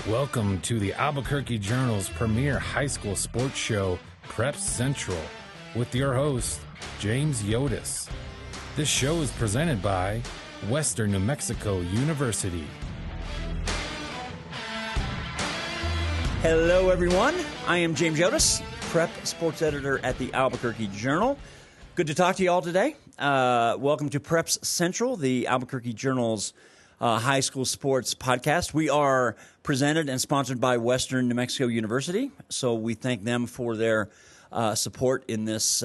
Welcome to the Albuquerque Journal's premier high school sports show, Prep Central, with your host, James Yodice. This show is presented by Western New Mexico University. Hello, everyone. I am James Yodice, Prep Sports Editor at the Albuquerque Journal. Good to talk to you all today. Welcome to Preps Central, the Albuquerque Journal's high school sports podcast. We are presented and sponsored by Western New Mexico University, so we thank them for their support in this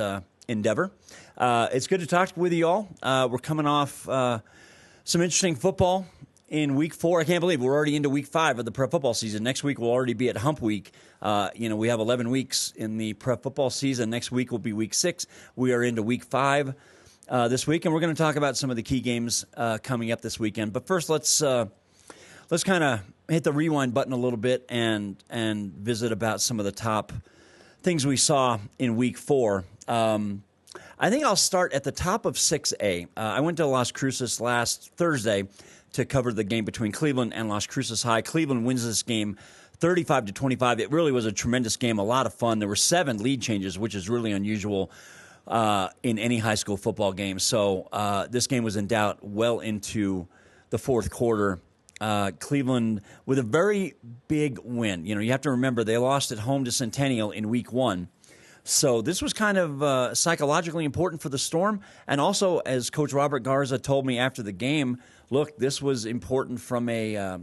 endeavor. It's good to talk with you all. We're coming off some interesting football in week 4. I can't believe we're already into week 5 of the prep football season. Next week will already be at hump week. We have 11 weeks in the prep football season. Next week will be week 6. We are into week 5 this week, and we're going to talk about some of the key games coming up this weekend. But first, let's kind of hit the rewind button a little bit and visit about some of the top things we saw in week 4. I think I'll start at the top of 6A. I went to Las Cruces last Thursday to cover the game between Cleveland and Las Cruces High. Cleveland wins this game 35-25. It really was a tremendous game, a lot of fun. There were 7 lead changes, which is really unusual in any high school football game. So this game was in doubt well into the fourth quarter. Cleveland with a very big win. You have to remember they lost at home to Centennial in week 1. So this was kind of psychologically important for the Storm. And also, as Coach Robert Garza told me after the game, look, this was important from a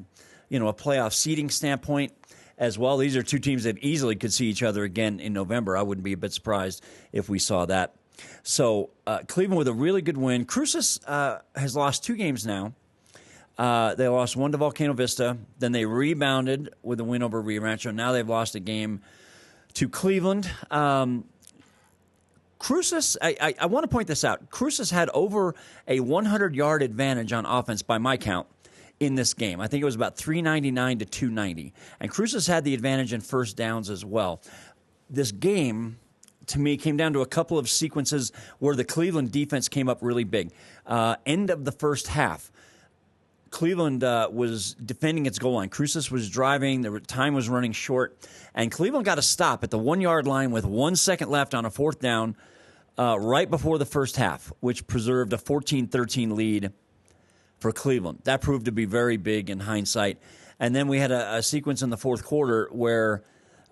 playoff seeding standpoint as well. These are two teams that easily could see each other again in November. I wouldn't be a bit surprised if we saw that. So Cleveland with a really good win. Cruces has lost 2 games now. They lost 1 to Volcano Vista. Then they rebounded with a win over Rio Rancho. Now they've lost a game to Cleveland. Cruces, I want to point this out. Cruces had over a 100-yard advantage on offense by my count in this game. I think it was about 399 to 290. And Cruces had the advantage in first downs as well. This game, to me, came down to a couple of sequences where the Cleveland defense came up really big. End of the first half, Cleveland was defending its goal line. Cruces was driving. The time was running short. And Cleveland got a stop at the 1-yard line with 1 second left on a fourth down right before the first half, which preserved a 14-13 lead for Cleveland. That proved to be very big in hindsight. And then we had a sequence in the fourth quarter where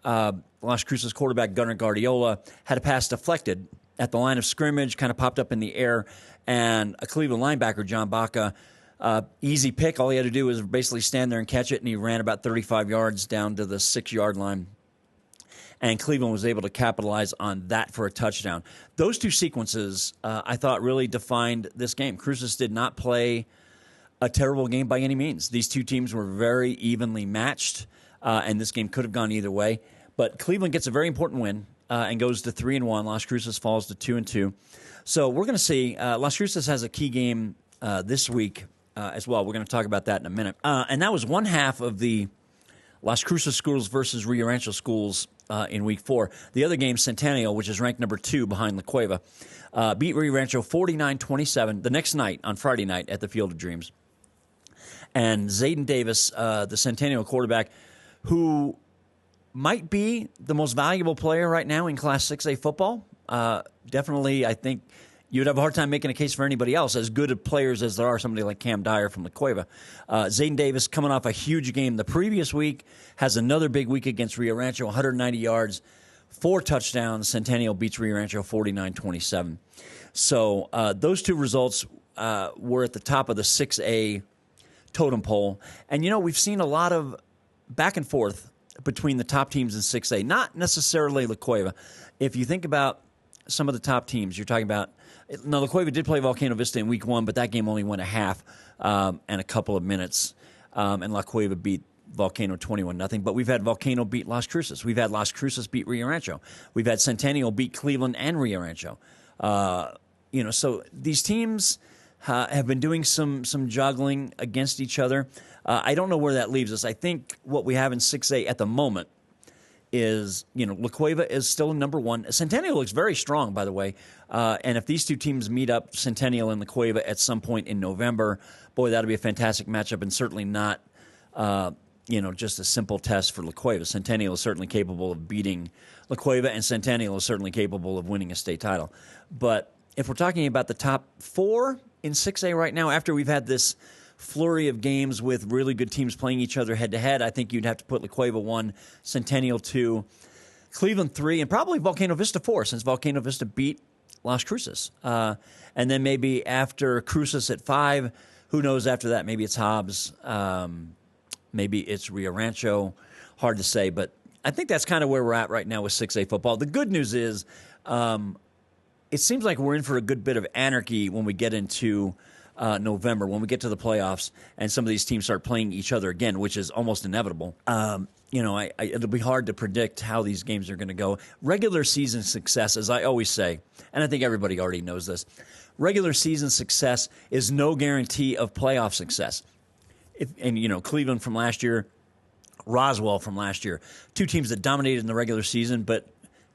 Las Cruces quarterback Gunnar Guardiola had a pass deflected at the line of scrimmage, kind of popped up in the air, and a Cleveland linebacker, John Baca, easy pick. All he had to do was basically stand there and catch it, and he ran about 35 yards down to the 6-yard line. And Cleveland was able to capitalize on that for a touchdown. Those 2 sequences, I thought, really defined this game. Cruces did not play a terrible game by any means. These 2 teams were very evenly matched, and this game could have gone either way. But Cleveland gets a very important win and goes to 3-1. Las Cruces falls to 2-2. So we're going to see Las Cruces has a key game this week as well. We're going to talk about that in a minute. And that was one half of the Las Cruces schools versus Rio Rancho schools in week 4. The other game, Centennial, which is ranked number 2 behind La Cueva, beat Rio Rancho 49-27 the next night on Friday night at the Field of Dreams. And Zayden Davis, the Centennial quarterback, who might be the most valuable player right now in Class 6A football. Definitely, I think you'd have a hard time making a case for anybody else, as good of players as there are somebody like Cam Dyer from La Cueva. Zayden Davis, coming off a huge game the previous week, has another big week against Rio Rancho, 190 yards, 4 touchdowns. Centennial beats Rio Rancho 49-27. So those 2 results were at the top of the 6A totem pole. And, we've seen a lot of back and forth between the top teams in 6A, not necessarily La Cueva. If you think about some of the top teams, you're talking about – now, La Cueva did play Volcano Vista in week 1, but that game only went a half and a couple of minutes. And La Cueva beat Volcano 21-0. But we've had Volcano beat Las Cruces. We've had Las Cruces beat Rio Rancho. We've had Centennial beat Cleveland and Rio Rancho. So these teams have been doing some juggling against each other. I don't know where that leaves us. I think what we have in 6A at the moment is, La Cueva is still number 1. Centennial looks very strong, by the way. And if these 2 teams meet up, Centennial and La Cueva, at some point in November, boy, that'll be a fantastic matchup, and certainly not just a simple test for La Cueva. Centennial is certainly capable of beating La Cueva, and Centennial is certainly capable of winning a state title. But if we're talking about the top 4 in 6A right now, after we've had this flurry of games with really good teams playing each other head-to-head, I think you'd have to put La Cueva 1, Centennial 2, Cleveland 3, and probably Volcano Vista 4, since Volcano Vista beat Las Cruces. And then maybe after Cruces at 5, who knows after that? Maybe it's Hobbs. Maybe it's Rio Rancho. Hard to say, but I think that's kind of where we're at right now with 6A football. The good news is it seems like we're in for a good bit of anarchy when we get into November, when we get to the playoffs and some of these teams start playing each other again, which is almost inevitable. It'll be hard to predict how these games are going to go. Regular season success, as I always say, and I think everybody already knows this, regular season success is no guarantee of playoff success. Cleveland from last year, Roswell from last year, 2 teams that dominated in the regular season but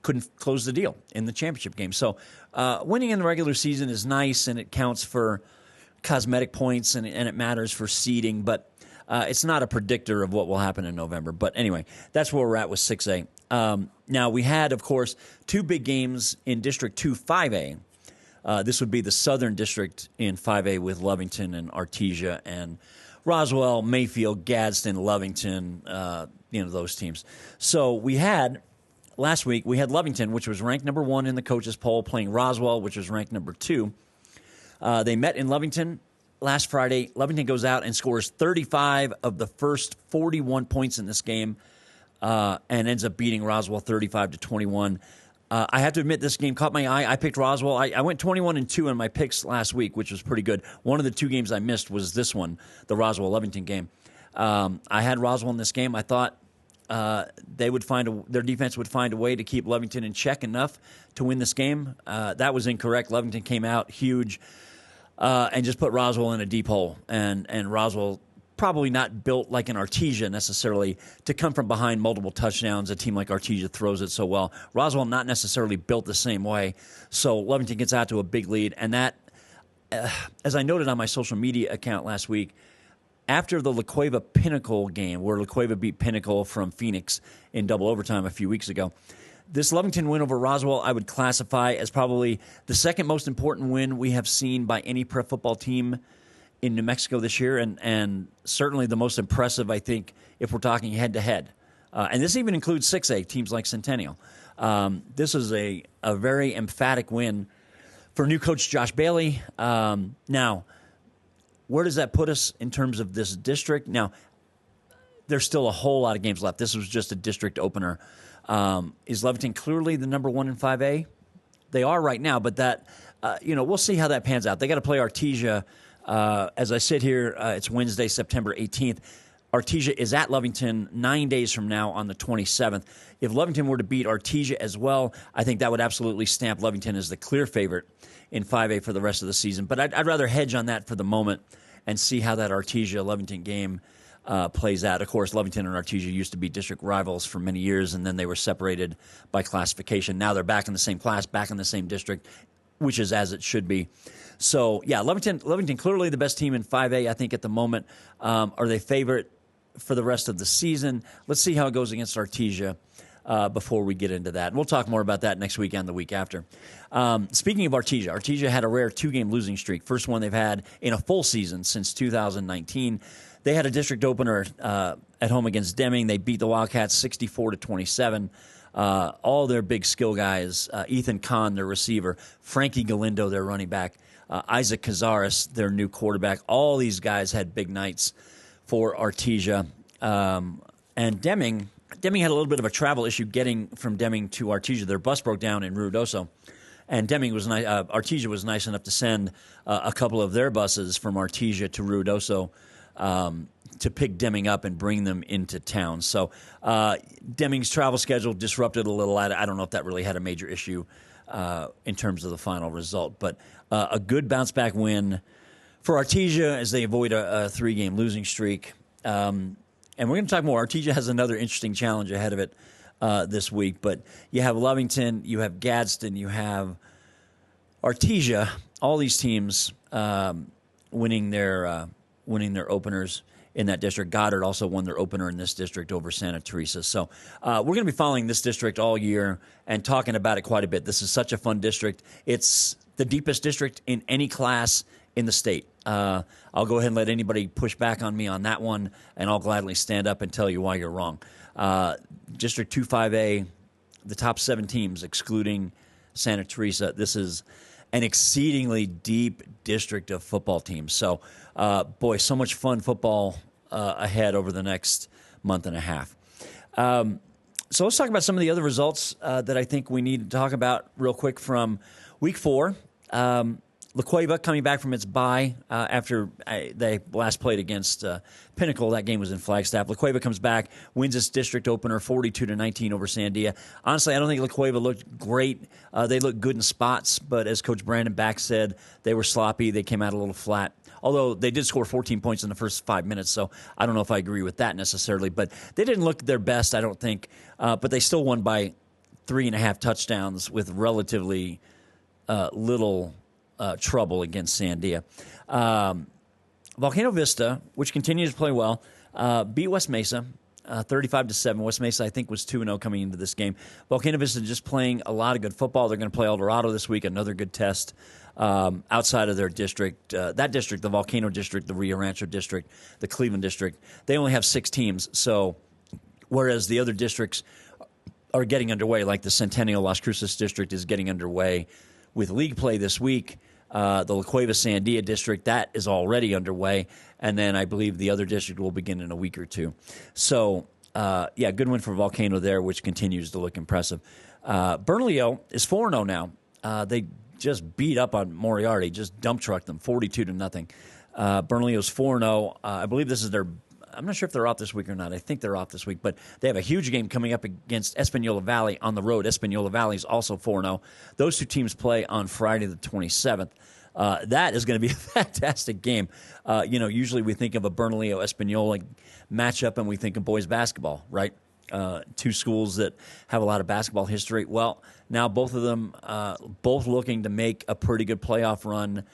couldn't close the deal in the championship game. So winning in the regular season is nice, and it counts for cosmetic points, and it matters for seeding, but it's not a predictor of what will happen in November. But anyway, that's where we're at with 6A. Now, we had, of course, 2 big games in District 2 5A. This would be the Southern District in 5A with Lovington and Artesia and Roswell, Mayfield, Gadsden, Lovington, those teams. So last week, we had Lovington, which was ranked number 1 in the coaches' poll, playing Roswell, which was ranked number 2. They met in Lovington last Friday. Lovington goes out and scores 35 of the first 41 points in this game and ends up beating Roswell 35-21. I have to admit, this game caught my eye. I picked Roswell. I went 21-2 in my picks last week, which was pretty good. One of the 2 games I missed was this one, the Roswell-Lovington game. I had Roswell in this game. I thought their defense would find a way to keep Lovington in check enough to win this game. That was incorrect. Lovington came out huge and just put Roswell in a deep hole. And Roswell probably not built like an Artesia necessarily to come from behind multiple touchdowns. A team like Artesia throws it so well. Roswell not necessarily built the same way. So Lovington gets out to a big lead. And that, as I noted on my social media account last week, after the La Cueva Pinnacle game, where La Cueva beat Pinnacle from Phoenix in double overtime a few weeks ago, this Lovington win over Roswell I would classify as probably the second most important win we have seen by any prep football team in New Mexico this year, and certainly the most impressive, I think, if we're talking head-to-head. And this even includes 6A, teams like Centennial. This is a very emphatic win for new coach Josh Bailey. Now, where does that put us in terms of this district? Now, there's still a whole lot of games left. This was just a district opener. Is Lovington clearly the number 1 in 5A? They are right now, but that, we'll see how that pans out. They got to play Artesia. As I sit here, it's Wednesday, September 18th. Artesia is at Lovington 9 days from now on the 27th. If Lovington were to beat Artesia as well, I think that would absolutely stamp Lovington as the clear favorite in 5A for the rest of the season. But I'd rather hedge on that for the moment and see how that Artesia-Lovington game plays out. Of course, Lovington and Artesia used to be district rivals for many years, and then they were separated by classification. Now they're back in the same class, back in the same district, which is as it should be. So, yeah, Lovington clearly the best team in 5A, I think, at the moment. Are they favorite for the rest of the season? Let's see how it goes against Artesia before we get into that. And we'll talk more about that next week and the week after. Speaking of Artesia had a rare 2-game losing streak, first one they've had in a full season since 2019. They had a district opener at home against Deming. They beat the Wildcats 64-27. All their big skill guys, Ethan Kahn, their receiver, Frankie Galindo, their running back, Isaac Cazares, their new quarterback. All these guys had big nights for Artesia. And Deming had a little bit of a travel issue getting from Deming to Artesia. Their bus broke down in Ruidoso. And Artesia was nice enough to send a couple of their buses from Artesia to Ruidoso to pick Deming up and bring them into town. So Deming's travel schedule disrupted a little. I don't know if that really had a major issue in terms of the final result. But a good bounce-back win for Artesia as they avoid a 3-game losing streak. And we're going to talk more. Artesia has another interesting challenge ahead of it this week. But you have Lovington, you have Gadsden, you have Artesia, all these teams winning their winning their openers in that district. Goddard also won their opener in this district over Santa Teresa. So we're going to be following this district all year and talking about it quite a bit. This is such a fun district. It's the deepest district in any class in the state. I'll go ahead and let anybody push back on me on that one, and I'll gladly stand up and tell you why you're wrong. District 25A, the top 7 teams, excluding Santa Teresa, this is an exceedingly deep district of football teams. So, boy, so much fun football ahead over the next month and a half. So let's talk about some of the other results that I think we need to talk about real quick from Week 4. La Cueva coming back from its bye after they last played against Pinnacle. That game was in Flagstaff. La Cueva comes back, wins its district opener 42-19 over Sandia. Honestly, I don't think La Cueva looked great. They looked good in spots, but as Coach Brandon Back said, they were sloppy. They came out a little flat. Although they did score 14 points in the first 5 minutes, so I don't know if I agree with that necessarily. But they didn't look their best, I don't think. But they still won by 3.5 touchdowns with relatively little trouble against Sandia. Volcano Vista, which continues to play well, beat West Mesa 35-7. West Mesa, I think, was 2-0 coming into this game. Volcano Vista just playing a lot of good football. They're going to play El Dorado this week, another good test outside of their district. That district, the Volcano District, the Rio Rancho District, the Cleveland District, they only have 6 teams. So whereas the other districts are getting underway, like the Centennial Las Cruces District is getting underway with league play this week, the La Cueva Sandia District, that is already underway. And then I believe the other district will begin in a week or two. So, good win for Volcano there, which continues to look impressive. Bernalillo is 4-0 now. They just beat up on Moriarty, just dump trucked them 42-0. Bernalillo's 4-0. I believe this is their – I'm not sure if they're off this week or not. I think they're off this week. But they have a huge game coming up against Espanola Valley on the road. Espanola Valley is also 4-0. Those two teams play on Friday the 27th. That is going to be a fantastic game. Usually we think of a Bernalillo-Espanola matchup and we think of boys basketball, right? Two schools that have a lot of basketball history. Well, now both of them both looking to make a pretty good playoff run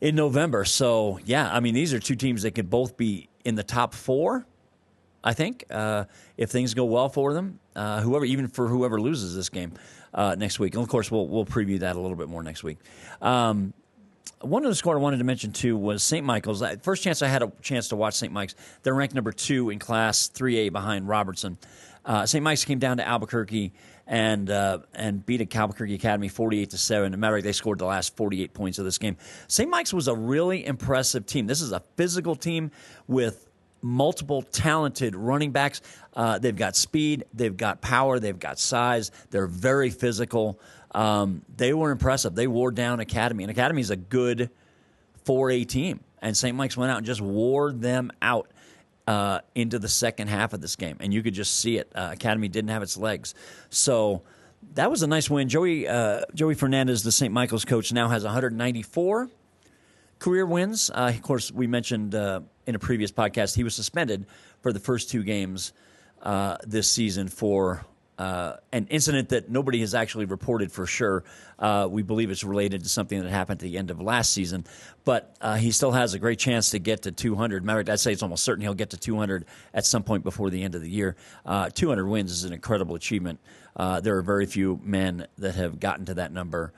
in November. So, these are two teams that could both be in the top 4, I think, if things go well for them, whoever loses this game next week. And, of course, we'll preview that a little bit more next week. One of the score I wanted to mention, too, was St. Michael's. First chance I had a chance to watch St. Mike's. They're ranked number 2 in Class 3A behind Robertson. St. Mike's came down to Albuquerque and beat a Albuquerque Academy 48-7. As a matter of fact, they scored the last 48 points of this game. St. Mike's was a really impressive team. This is a physical team with multiple talented running backs. They've got speed, they've got power, they've got size. They're very physical. They were impressive. They wore down Academy, and Academy is a good 4A team. And St. Mike's went out and just wore them out into the second half of this game, and you could just see it. Academy didn't have its legs. So that was a nice win. Joey Fernandez, the St. Michael's coach, now has 194 career wins. Of course, we mentioned in a previous podcast he was suspended for the first 2 games this season for an incident that nobody has actually reported for sure. We believe it's related to something that happened at the end of last season. But he still has a great chance to get to 200. Matter of fact, I'd say it's almost certain he'll get to 200 at some point before the end of the year. 200 wins is an incredible achievement. There are very few men that have gotten to that number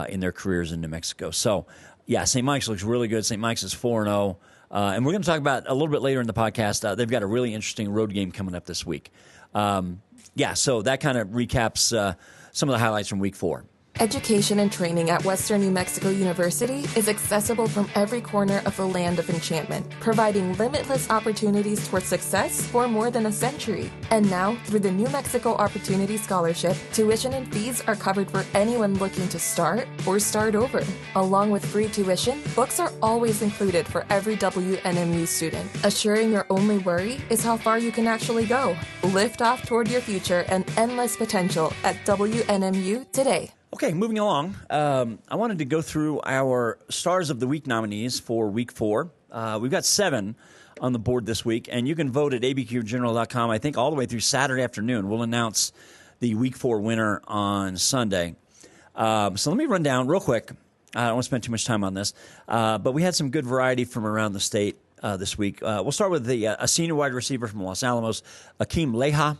in their careers in New Mexico. So, St. Mike's looks really good. St. Mike's is 4-0. And we're going to talk about a little bit later in the podcast. They've got a really interesting road game coming up this week. So that kind of recaps some of the highlights from Week 4. Education and training at Western New Mexico University is accessible from every corner of the land of enchantment, providing limitless opportunities toward success for more than a century. And now, through the New Mexico Opportunity Scholarship, tuition and fees are covered for anyone looking to start or start over. Along with free tuition, books are always included for every WNMU student. Assuring your only worry is how far you can actually go. Lift off toward your future and endless potential at WNMU today. Okay, moving along, I wanted to go through our Stars of the Week nominees for Week 4. We've got 7 on the board this week, and you can vote at abqjournal.com, I think, all the way through Saturday afternoon. We'll announce the Week 4 winner on Sunday. So let me run down real quick. I don't want to spend too much time on this, but we had some good variety from around the state this week. We'll start with a senior wide receiver from Los Alamos, Akeem Leha.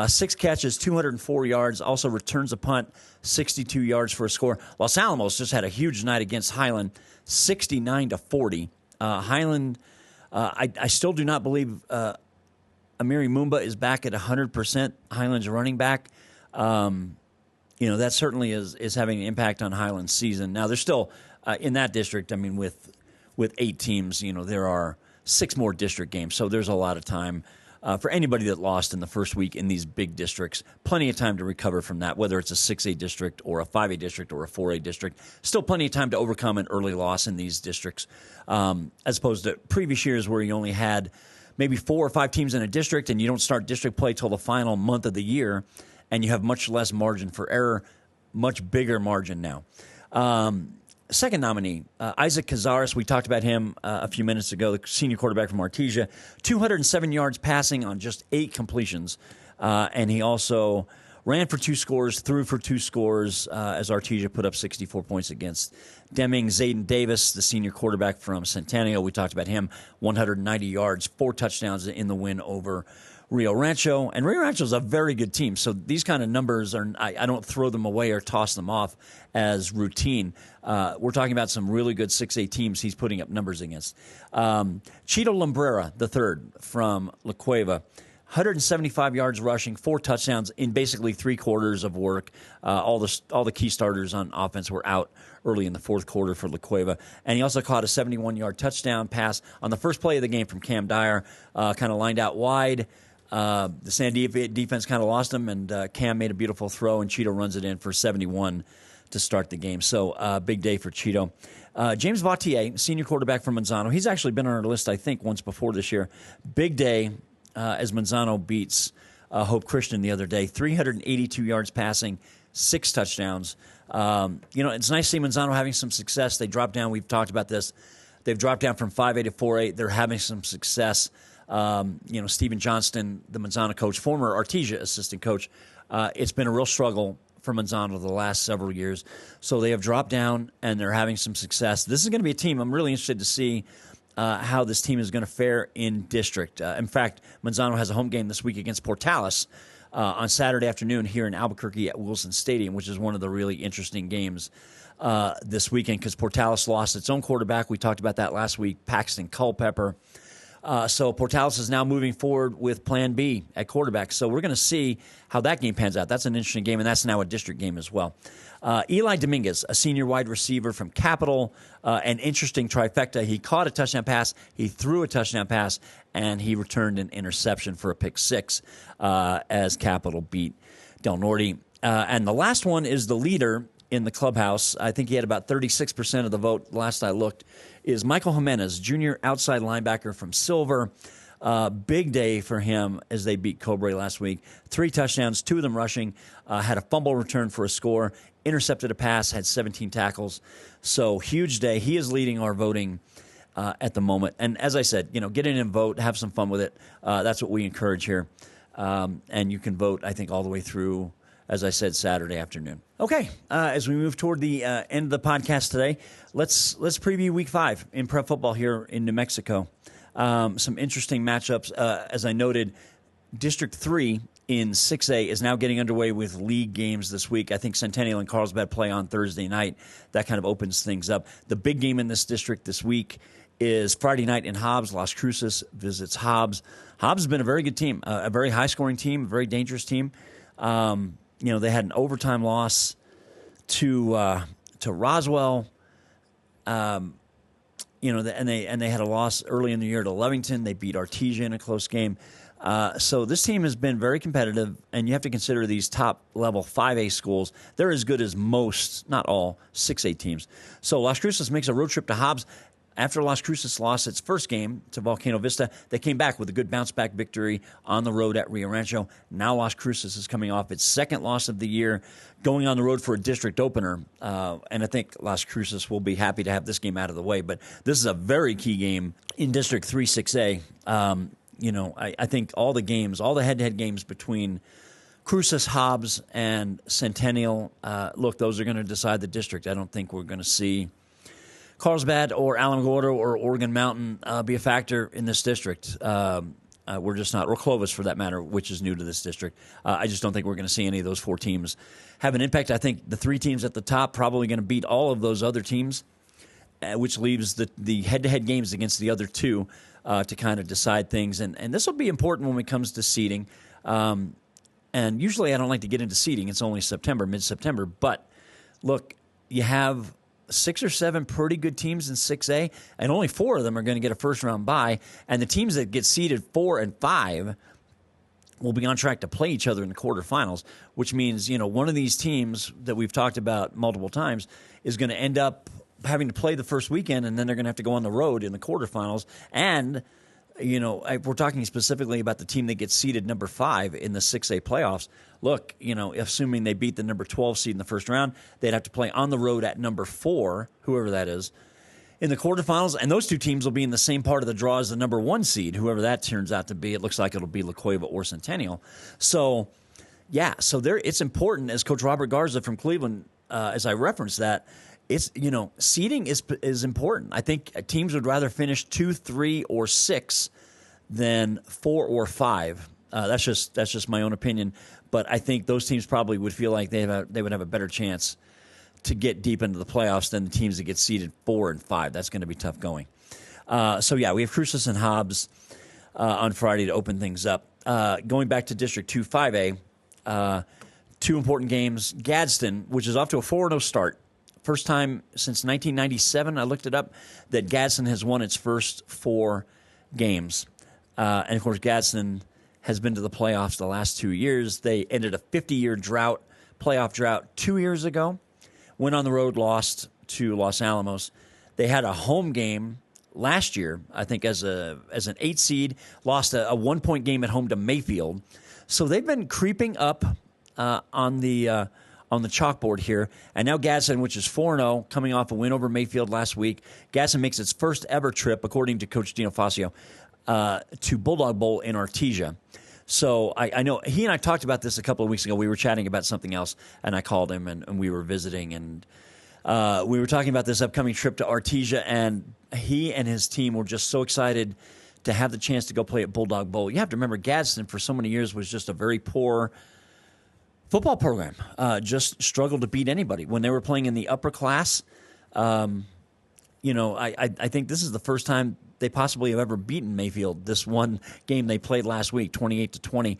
6 catches, 204 yards, also returns a punt, 62 yards for a score. Los Alamos just had a huge night against Highland, 69-40. Highland, I still do not believe Amiri Mumba is back at 100%. Highland's running back. That certainly is having an impact on Highland's season. Now, they're still in that district. I mean, with 8 teams, there are 6 more district games, so there's a lot of time. For anybody that lost in the first week in these big districts, plenty of time to recover from that, whether it's a 6A district or a 5A district or a 4A district. Still plenty of time to overcome an early loss in these districts, as opposed to previous years where you only had maybe 4 or 5 teams in a district and you don't start district play till the final month of the year, and you have much less margin for error, much bigger margin now. Second nominee, Isaac Cazares. We talked about him a few minutes ago, the senior quarterback from Artesia. 207 yards passing on just 8 completions. And he also ran for 2 scores, threw for 2 scores as Artesia put up 64 points against Deming. Zayden Davis, the senior quarterback from Centennial. We talked about him, 190 yards, 4 touchdowns in the win over Rio Rancho. And Rio Rancho is a very good team, so these kind of numbers I don't throw them away or toss them off as routine. We're talking about some really good 6A teams he's putting up numbers against. Chito Lumbrera, the third from La Cueva, 175 yards rushing, 4 touchdowns in basically 3 quarters of work. All the key starters on offense were out early in the fourth quarter for La Cueva. And he also caught a 71-yard touchdown pass on the first play of the game from Cam Dyer, kind of lined out wide. The San Diego defense kind of lost him, and Cam made a beautiful throw, and Cheeto runs it in for 71 to start the game. So big day for Cheeto. James Vautier, senior quarterback from Manzano. He's actually been on our list, I think, once before this year. Big day as Manzano beats Hope Christian the other day. 382 yards passing, 6 touchdowns. It's nice to see Manzano having some success. They dropped down. We've talked about this. They've dropped down from 5A to 4A. They're having some success. Stephen Johnston, the Manzano coach, former Artesia assistant coach, it's been a real struggle for Manzano the last several years. So they have dropped down, and they're having some success. This is going to be a team I'm really interested to see how this team is going to fare in district. In fact, Manzano has a home game this week against Portales on Saturday afternoon here in Albuquerque at Wilson Stadium, which is one of the really interesting games this weekend because Portales lost its own quarterback. We talked about that last week, Paxton Culpepper. So Portales is now moving forward with Plan B at quarterback. So we're going to see how that game pans out. That's an interesting game, and that's now a district game as well. Eli Dominguez, a senior wide receiver from Capital, an interesting trifecta. He caught a touchdown pass, he threw a touchdown pass, and he returned an interception for a pick 6 as Capital beat Del Norte. And the last one is the leader in the clubhouse. I think he had about 36% of the vote last I looked, is Michael Jimenez, junior outside linebacker from Silver. Big day for him as they beat Cobre last week. 3 touchdowns, 2 of them rushing, had a fumble return for a score, intercepted a pass, had 17 tackles. So huge day. He is leading our voting at the moment. And as I said, get in and vote, have some fun with it. That's what we encourage here. And you can vote, I think, all the way through, as I said, Saturday afternoon. Okay, as we move toward the end of the podcast today, let's preview Week 5 in prep football here in New Mexico. Some interesting matchups. As I noted, District 3 in 6A is now getting underway with league games this week. I think Centennial and Carlsbad play on Thursday night. That kind of opens things up. The big game in this district this week is Friday night in Hobbs. Las Cruces visits Hobbs. Hobbs has been a very good team, a very high-scoring team, a very dangerous team. They had an overtime loss to Roswell. And they had a loss early in the year to Lovington. They beat Artesia in a close game. So this team has been very competitive, and you have to consider these top-level 5A schools. They're as good as most, not all, 6A teams. So Las Cruces makes a road trip to Hobbs. After Las Cruces lost its first game to Volcano Vista, they came back with a good bounce-back victory on the road at Rio Rancho. Now Las Cruces is coming off its second loss of the year, going on the road for a district opener. And I think Las Cruces will be happy to have this game out of the way. But this is a very key game in District 3 6A. I think all the games, all the head-to-head games between Cruces, Hobbs, and Centennial, those are going to decide the district. I don't think we're going to see Carlsbad or Alamogordo or Oregon Mountain be a factor in this district. We're just not, or Clovis for that matter, which is new to this district. I just don't think we're going to see any of those 4 teams have an impact. I think the 3 teams at the top probably going to beat all of those other teams, which leaves the head-to-head games against the other 2 to kind of decide things. And this will be important when it comes to seeding. And usually I don't like to get into seeding. It's only mid-September. But, look, you have 6 or 7 pretty good teams in 6A, and only 4 of them are going to get a first-round bye. And the teams that get seeded 4 and 5 will be on track to play each other in the quarterfinals, which means, one of these teams that we've talked about multiple times is going to end up having to play the first weekend, and then they're going to have to go on the road in the quarterfinals. And, we're talking specifically about the team that gets seeded number 5 in the 6A playoffs. Look, assuming they beat the number 12 seed in the first round, they'd have to play on the road at number 4, whoever that is, in the quarterfinals. And those 2 teams will be in the same part of the draw as the number 1 seed, whoever that turns out to be. It looks like it'll be La Cueva or Centennial. So, yeah, it's important, as Coach Robert Garza from Cleveland, as I referenced that, it's, seeding is important. I think teams would rather finish 2, 3, or 6 than 4 or 5. That's just my own opinion. But I think those teams probably would feel like they would have a better chance to get deep into the playoffs than the teams that get seeded 4 and 5. That's going to be tough going. We have Cruces and Hobbs on Friday to open things up. Going back to District 2 5A, 2 important games. Gadsden, which is off to a 4-0 start. First time since 1997, I looked it up, that Gadsden has won its first 4 games. And, of course, Gadsden has been to the playoffs the last 2 years. They ended a 50-year playoff drought 2 years ago. Went on the road, lost to Los Alamos. They had a home game last year, I think, as an 8 seed, lost a 1-point game at home to Mayfield. So they've been creeping up on the chalkboard here. And now Gadsden, which is 4-0, coming off a win over Mayfield last week. Gadsden makes its first ever trip, according to Coach Dino Fascio, to Bulldog Bowl in Artesia. So I know he and I talked about this a couple of weeks ago. We were chatting about something else, and I called him, and we were visiting. And we were talking about this upcoming trip to Artesia, and he and his team were just so excited to have the chance to go play at Bulldog Bowl. You have to remember, Gadsden for so many years was just a very poor football program, just struggled to beat anybody. When they were playing in the upper class, I think this is the first time they possibly have ever beaten Mayfield. This one game they played last week, 28-20.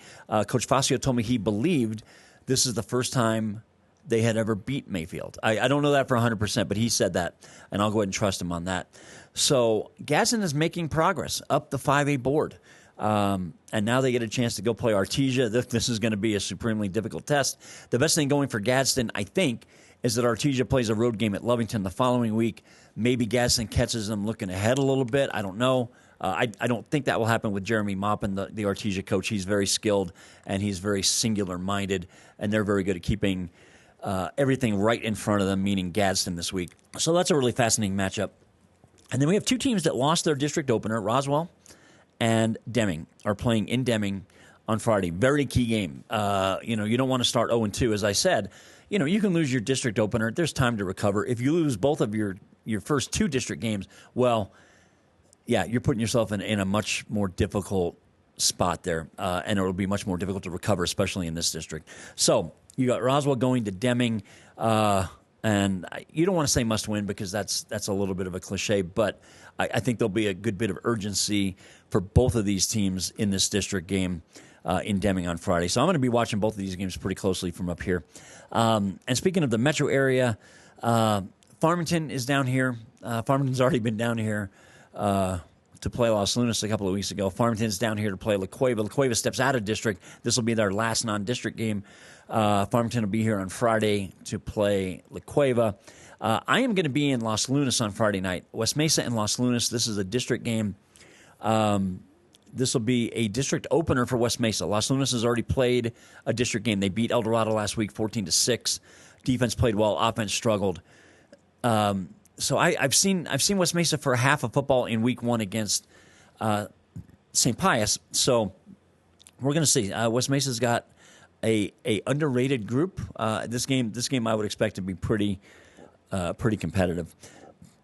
Coach Fascio told me he believed this is the first time they had ever beat Mayfield. I don't know that for 100%, but he said that, and I'll go ahead and trust him on that. So Gadsden is making progress up the 5A board. And now they get a chance to go play Artesia. This is going to be a supremely difficult test. The best thing going for Gadsden, I think, is that Artesia plays a road game at Lovington the following week. Maybe Gadsden catches them looking ahead a little bit. I don't know. I don't think that will happen with Jeremy Maupin, the Artesia coach. He's very skilled, and he's very singular-minded, and they're very good at keeping everything right in front of them, meaning Gadsden this week. So that's a really fascinating matchup. And then we have 2 teams that lost their district opener. Roswell and Deming are playing in Deming on Friday. Very key game. You don't want to start 0-2, as I said. You can lose your district opener. There's time to recover. If you lose both of your first 2 district games, well, yeah, you're putting yourself in a much more difficult spot there, and it will be much more difficult to recover, especially in this district. So you got Roswell going to Deming, and you don't want to say must win because that's a little bit of a cliche, but I think there'll be a good bit of urgency for both of these teams in this district game in Deming on Friday. So I'm going to be watching both of these games pretty closely from up here. And speaking of the metro area, Farmington is down here. Farmington's already been down here to play Los Lunas a couple of weeks ago. Farmington's down here to play La Cueva. La Cueva steps out of district. This will be their last non-district game. Farmington will be here on Friday to play La Cueva. I am going to be in Los Lunas on Friday night. West Mesa and Los Lunas. This is a district game. This will be a district opener for West Mesa. Los Lunas has already played a district game. They beat El Dorado last week 14-6. Defense played well. Offense struggled. So I've seen West Mesa for half of football in week 1 against St. Pius. So we're going to see. West Mesa's got a underrated group. This game I would expect to be pretty competitive.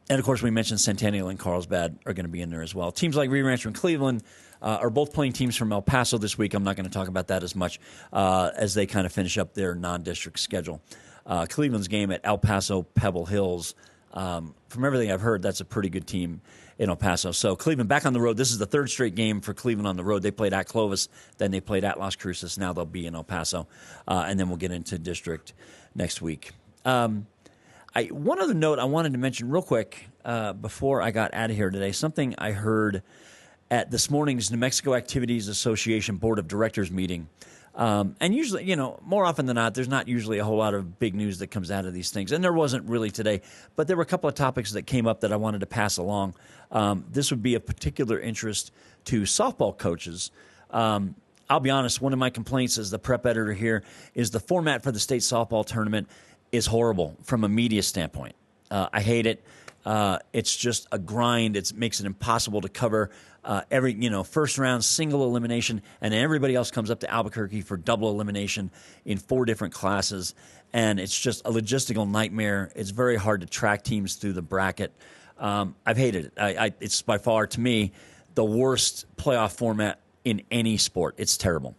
And, of course, we mentioned Centennial and Carlsbad are going to be in there as well. Teams like Rio Rancho and Cleveland are both playing teams from El Paso this week. I'm not going to talk about that as much as they kind of finish up their non-district schedule. Cleveland's game at El Paso Pebble Hills, from everything I've heard, that's a pretty good team in El Paso. So Cleveland back on the road. This is the third straight game for Cleveland on the road. They played at Clovis, then they played at Las Cruces. Now they'll be in El Paso, and then we'll get into district next week. One other note I wanted to mention real quick before I got out of here today, something I heard at this morning's New Mexico Activities Association Board of Directors meeting. And usually, more often than not, there's not usually a whole lot of big news that comes out of these things. And there wasn't really today. But there were a couple of topics that came up that I wanted to pass along. This would be of particular interest to softball coaches. I'll be honest, one of my complaints as the prep editor here is the format for the state softball tournament is horrible from a media standpoint. I hate it. It's just a grind. It makes it impossible to cover every, first round single elimination, and then everybody else comes up to Albuquerque for double elimination in 4 different classes, and it's just a logistical nightmare. It's very hard to track teams through the bracket. I've hated it. It's by far, to me, the worst playoff format in any sport. It's terrible.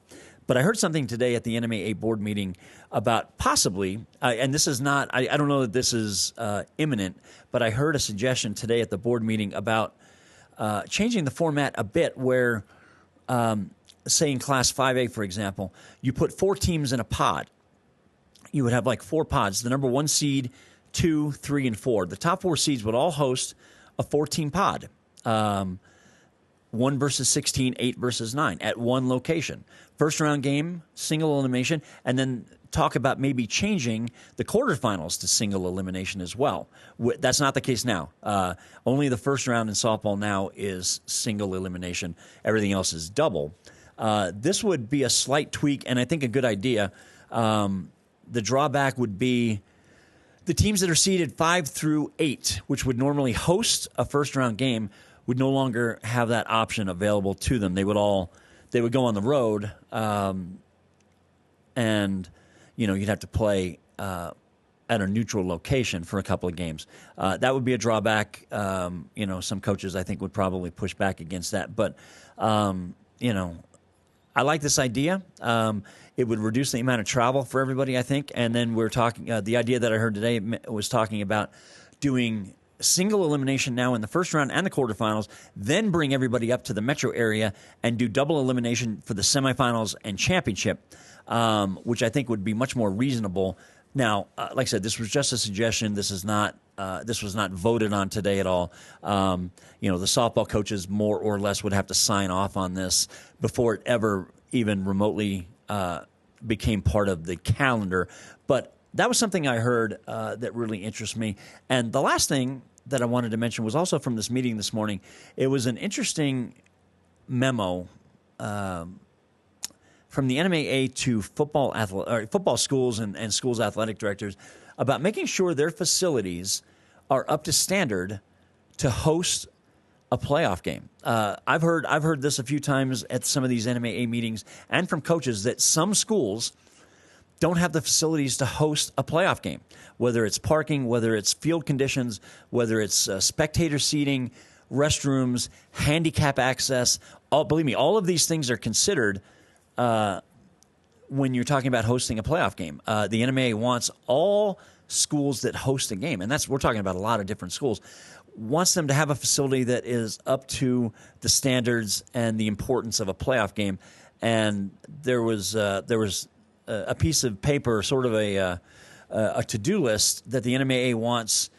But I heard something today at the NMAA board meeting about possibly, and this is not, I don't know that this is imminent, but I heard a suggestion today at the board meeting about changing the format a bit where, say in Class 5A, for example, you put 4 teams in a pod. You would have like 4 pods, the number 1 seed, 2, 3, and 4. The top 4 seeds would all host a 14 pod. 1 versus 16, 8 versus 9 at one location. First round game, single elimination, and then talk about maybe changing the quarterfinals to single elimination as well. That's not the case now. Only the first round in softball now is single elimination. Everything else is double. This would be a slight tweak, and I think a good idea. The drawback would be the teams that are seeded 5 through 8, which would normally host a first round game, would no longer have that option available to them. They would go on the road, and you'd have to play at a neutral location for a couple of games. That would be a drawback. Some coaches I think would probably push back against that, but I like this idea. It would reduce the amount of travel for everybody, I think. And then we're talking. The idea that I heard today was talking about doing single elimination now in the first round and the quarterfinals, then bring everybody up to the metro area and do double elimination for the semifinals and championship, which I think would be much more reasonable. Now, like I said, this was just a suggestion. This was not voted on today at all. The softball coaches more or less would have to sign off on this before it ever even remotely became part of the calendar. But that was something I heard that really interests me. And the last thing that I wanted to mention was also from this meeting this morning. It was an interesting memo from the NMAA to football schools and schools athletic directors about making sure their facilities are up to standard to host a playoff game. I've heard this a few times at some of these NMAA meetings and from coaches that some schools don't have the facilities to host a playoff game, whether it's parking, whether it's field conditions, whether it's spectator seating, restrooms, handicap access. Believe me, all of these things are considered when you're talking about hosting a playoff game. The NMAA wants all schools that host a game, and we're talking about a lot of different schools, wants them to have a facility that is up to the standards and the importance of a playoff game. And there was a piece of paper, sort of a to-do list that the NMAA wants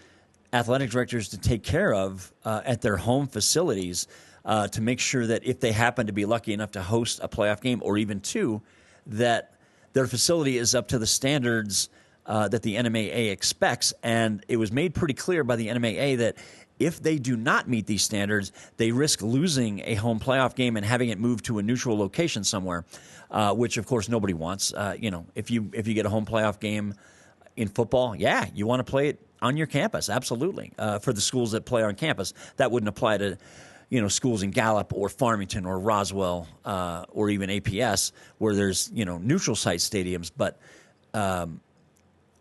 athletic directors to take care of at their home facilities to make sure that if they happen to be lucky enough to host a playoff game or even 2, that their facility is up to the standards that the NMAA expects. And it was made pretty clear by the NMAA that if they do not meet these standards, they risk losing a home playoff game and having it moved to a neutral location somewhere, which, of course, nobody wants. If you get a home playoff game in football, yeah, you want to play it on your campus, absolutely. For the schools that play on campus, that wouldn't apply to schools in Gallup or Farmington or Roswell or even APS where there's neutral site stadiums. But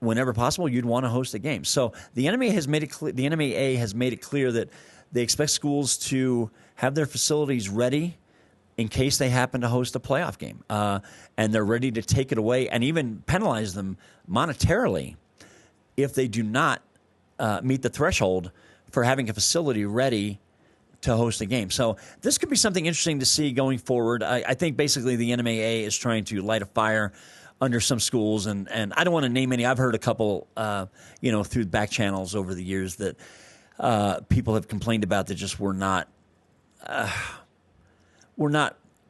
whenever possible, you'd want to host a game. So the NMAA has made it clear that they expect schools to have their facilities ready in case they happen to host a playoff game. And they're ready to take it away and even penalize them monetarily if they do not meet the threshold for having a facility ready to host a game. So this could be something interesting to see going forward. I think basically the NMAA is trying to light a fire under some schools, and I don't want to name any. I've heard a couple, through back channels over the years that people have complained about that just were not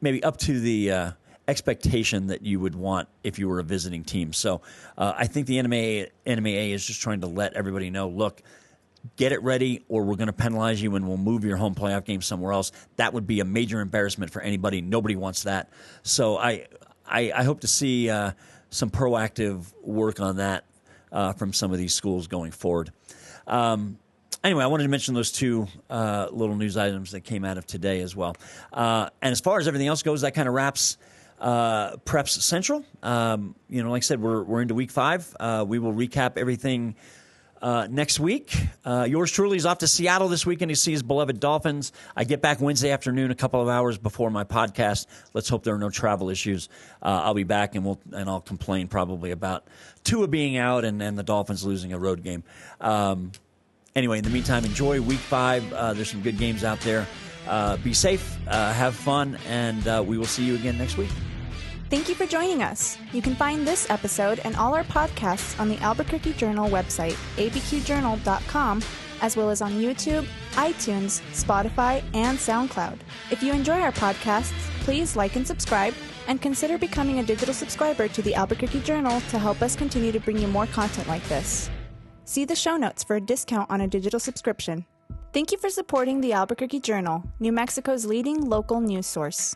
maybe up to the expectation that you would want if you were a visiting team. So I think the NMAA is just trying to let everybody know, look, get it ready or we're going to penalize you and we'll move your home playoff game somewhere else. That would be a major embarrassment for anybody. Nobody wants that. So I hope to see some proactive work on that from some of these schools going forward. Anyway, I wanted to mention those two little news items that came out of today as well. And as far as everything else goes, that kind of wraps Preps Central. Like I said, we're into week 5. We will recap everything next week. Yours truly is off to Seattle this weekend to see his beloved Dolphins. I get back Wednesday afternoon, a couple of hours before my podcast. Let's hope there are no travel issues. I'll be back and I'll complain probably about Tua being out and the Dolphins losing a road game. Anyway, in the meantime, enjoy week 5. There's some good games out there. Be safe, have fun, and we will see you again next week. Thank you for joining us. You can find this episode and all our podcasts on the Albuquerque Journal website, abqjournal.com, as well as on YouTube, iTunes, Spotify, and SoundCloud. If you enjoy our podcasts, please like and subscribe, and consider becoming a digital subscriber to the Albuquerque Journal to help us continue to bring you more content like this. See the show notes for a discount on a digital subscription. Thank you for supporting the Albuquerque Journal, New Mexico's leading local news source.